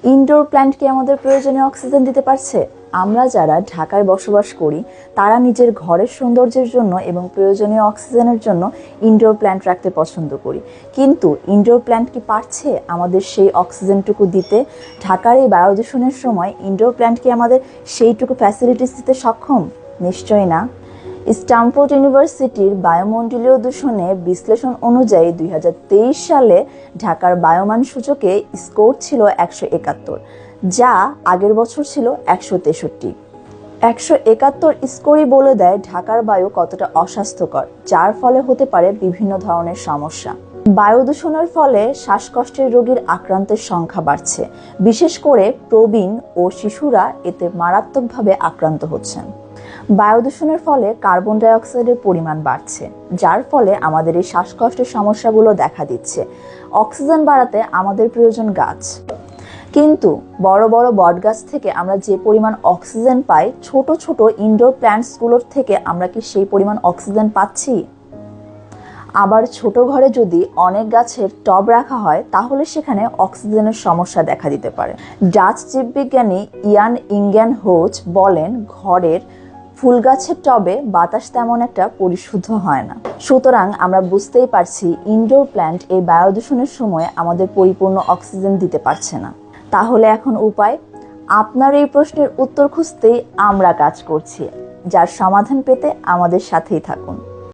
Indoor plant কি আমাদের প্রয়োজনীয় অক্সিজেন দিতে পারছে? আমরা যারা ঢাকায় বসবাস করি তারা নিজের ঘরের সৌন্দর্যের জন্য এবং প্রয়োজনীয় অক্সিজেনের জন্য ইনডোর প্ল্যান্ট রাখতে পছন্দ করি, কিন্তু ইনডোর প্ল্যান্ট কি পারছে আমাদের সেই অক্সিজেনটুকু দিতে? ঢাকার এই বায়ু দূষণের সময় ইনডোর প্ল্যান্ট কি আমাদের সেইটুকু ফ্যাসিলিটিস দিতে সক্ষম? নিশ্চয়ই না। স্ট্যামফোর্ড ইউনিভার্সিটির বায়ুমণ্ডলীয় দূষণে বিশ্লেষণ অনুযায়ী 2023 সালে ঢাকার বায়ুমান সূচকে স্কোর ছিল 171, যা আগের বছর ছিল 163। 171 স্কোরই বলে দেয় ঢাকার বায়ু কতটা অস্বাস্থ্যকর, যার ফলে হতে পারে বিভিন্ন ধরনের সমস্যা। বায়ু দূষণের ফলে শ্বাসকষ্টের রোগীর আক্রান্তের সংখ্যা বাড়ছে, বিশেষ করে প্রবীণ ও শিশুরা এতে মারাত্মকভাবে আক্রান্ত হচ্ছেন। বায়ু দূষণের ফলে কার্বন ডাই অক্সাইডের পরিমাণ বাড়ছে, যার ফলে আমাদের এই শ্বাসকষ্টের সমস্যাগুলো দেখা দিচ্ছে। অক্সিজেন বাড়াতে আমাদের প্রয়োজন গাছ, কিন্তু বড় বড় বটগাছ থেকে আমরা যে পরিমাণ অক্সিজেন পাই, ছোট ছোট ইনডোর প্ল্যান্টসগুলোর থেকে আমরা কি সেই পরিমাণ অক্সিজেন পাচ্ছি? আবার ছোট ঘরে যদি অনেক গাছের টব রাখা হয় তাহলে সেখানে অক্সিজেনের সমস্যা দেখা দিতে পারে। ডাচ জীববিজ্ঞানী ইয়ান ইঙ্গেনহোচ বলেন, ঘরের ফুল গাছের টবে বাতাস তেমন একটা পরিশুদ্ধ হয় না। সুতরাং আমরা বুঝতেই পারছি ইনডোর প্ল্যান্ট এই বায়ু দূষণের সময় আমাদের পরিপূর্ণ অক্সিজেন দিতে পারছে না। তাহলে এখন উপায়? আপনার এই প্রশ্নের উত্তর খুঁজতেই আমরা কাজ করছি, যার সমাধান পেতে আমাদের সাথেই থাকুন।